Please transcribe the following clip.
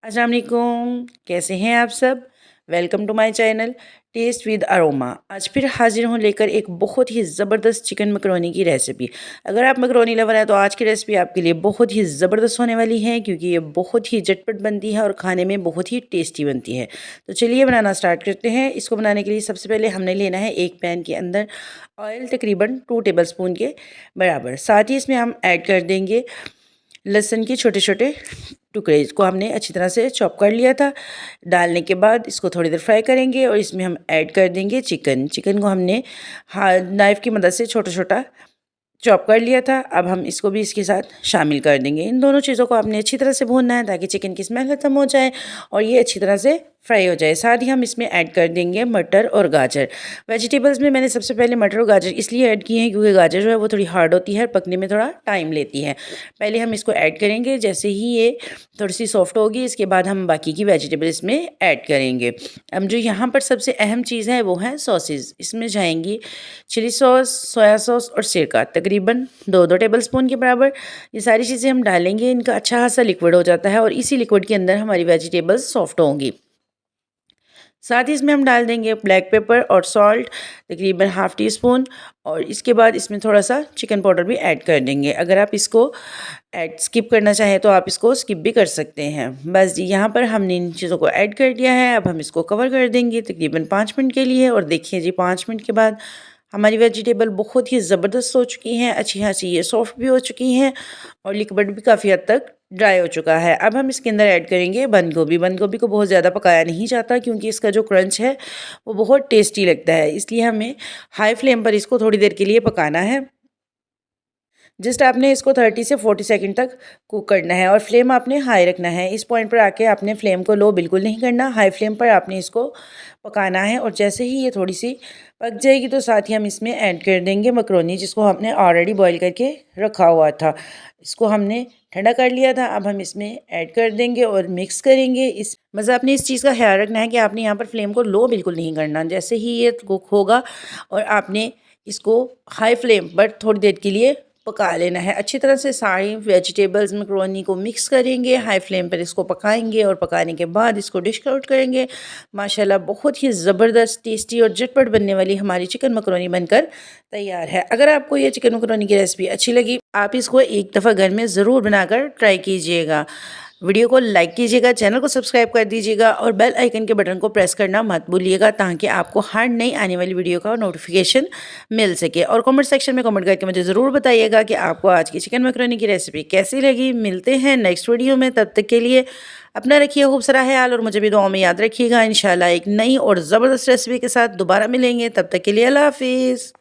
अस्सलाम वालेकुम, कैसे हैं आप सब। Welcome to my channel Taste with Aroma. आज फिर हाजिर हूँ लेकर एक बहुत ही ज़बरदस्त चिकन मकरोनी की रेसिपी। अगर आप मकरोनी लवर हैं तो आज की रेसिपी आपके लिए बहुत ही ज़बरदस्त होने वाली है, क्योंकि ये बहुत ही झटपट बनती है और खाने में बहुत ही टेस्टी बनती है। तो चलिए बनाना स्टार्ट करते हैं। इसको बनाने के लिए सबसे पहले हमने लेना है एक पैन के अंदर ऑयल तकरीबन 2 टेबलस्पून के बराबर। साथ ही इसमें हम ऐड कर देंगे लहसुन के छोटे छोटे टुकड़े। इसको हमने अच्छी तरह से चॉप कर लिया था। डालने के बाद इसको थोड़ी देर फ्राई करेंगे और इसमें हम ऐड कर देंगे चिकन। चिकन को हमने नाइफ़ की मदद से छोटा छोटा चॉप कर लिया था। अब हम इसको भी इसके साथ शामिल कर देंगे। इन दोनों चीज़ों को आपने अच्छी तरह से भूनना है ताकि चिकन की स्मेल ख़त्म हो जाए और ये अच्छी तरह से फ्राई हो जाए। साथ ही हम इसमें ऐड कर देंगे मटर और गाजर। वेजिटेबल्स में मैंने सबसे पहले मटर और गाजर इसलिए ऐड किए हैं क्योंकि गाजर जो है वो थोड़ी हार्ड होती है और पकने में थोड़ा टाइम लेती है। पहले हम इसको ऐड करेंगे, जैसे ही ये थोड़ी सी सॉफ्ट होगी इसके बाद हम बाकी की वेजिटेबल इसमें ऐड करेंगे। अब जो यहाँ पर सबसे अहम चीज़ है वो है सॉसेज। इसमें जाएंगी चिली सॉस, सोया सॉस और सिरका, तकरीबन 2-2 टेबलस्पून के बराबर। ये सारी चीज़ें हम डालेंगे, इनका अच्छा खासा लिक्विड हो जाता है और इसी लिक्विड के अंदर हमारी वेजिटेबल्स सॉफ्ट होंगी। साथ ही इसमें हम डाल देंगे ब्लैक पेपर और सॉल्ट, तकरीबन हाफ़ टी स्पून, और इसके बाद इसमें थोड़ा सा चिकन पाउडर भी ऐड कर देंगे। अगर आप इसको स्किप करना चाहें तो आप इसको स्किप भी कर सकते हैं। बस जी, यहाँ पर हमने इन चीज़ों को ऐड कर दिया है। अब हम इसको कवर कर देंगे तकरीबन 5 मिनट के लिए। और देखिए जी, 5 मिनट के बाद हमारी वेजिटेबल बहुत ही ज़बरदस्त हो चुकी हैं, अच्छी खासी ये सॉफ्ट भी हो चुकी हैं और लिक्विड भी काफ़ी हद तक ड्राई हो चुका है। अब हम इसके अंदर ऐड करेंगे बंद गोभी। बंद गोभी को बहुत ज़्यादा पकाया नहीं जाता क्योंकि इसका जो क्रंच है वो बहुत टेस्टी लगता है, इसलिए हमें हाई फ्लेम पर इसको थोड़ी देर के लिए पकाना है। जस्ट आपने इसको 30 से 40 सेकंड तक कुक करना है और फ्लेम आपने हाई रखना है। इस पॉइंट पर आके आपने फ्लेम को लो बिल्कुल नहीं करना, हाई फ्लेम पर आपने इसको पकाना है। और जैसे ही ये थोड़ी सी पक जाएगी तो साथ ही हम इसमें ऐड कर देंगे मकरोनी, जिसको हमने ऑलरेडी बॉईल करके रखा हुआ था। इसको हमने ठंडा कर लिया था। अब हम इसमें ऐड कर देंगे और मिक्स करेंगे। इस बस आपने इस चीज़ का ख्याल रखना है कि आपने यहाँ पर फ्लेम को लो बिल्कुल नहीं करना। जैसे ही ये कुक होगा और आपने इसको हाई फ्लेम पर थोड़ी देर के लिए पका लेना है। अच्छी तरह से सारी वेजिटेबल्स मैक्रोनी को मिक्स करेंगे, हाई फ्लेम पर इसको पकाएंगे और पकाने के बाद इसको डिश आउट करेंगे। माशाल्लाह बहुत ही ज़बरदस्त, टेस्टी और झटपट बनने वाली हमारी चिकन मैक्रोनी बनकर तैयार है। अगर आपको ये चिकन मैक्रोनी की रेसिपी अच्छी लगी, आप इसको एक दफ़ा घर में ज़रूर बनाकर ट्राई कीजिएगा। वीडियो को लाइक कीजिएगा, चैनल को सब्सक्राइब कर दीजिएगा और बेल आइकन के बटन को प्रेस करना मत भूलिएगा ताकि आपको हर नई आने वाली वीडियो का नोटिफिकेशन मिल सके। और कमेंट सेक्शन में कमेंट करके मुझे ज़रूर बताइएगा कि आपको आज की चिकन मैक्रोनी की रेसिपी कैसी लगी। मिलते हैं नेक्स्ट वीडियो में, तब तक के लिए अपना रखिए खूब सारा ख्याल और मुझे भी दुआओं में याद रखिएगा। इंशाल्लाह एक नई और ज़बरदस्त रेसिपी के साथ दोबारा मिलेंगे, तब तक के लिए अल्लाह हाफिज़।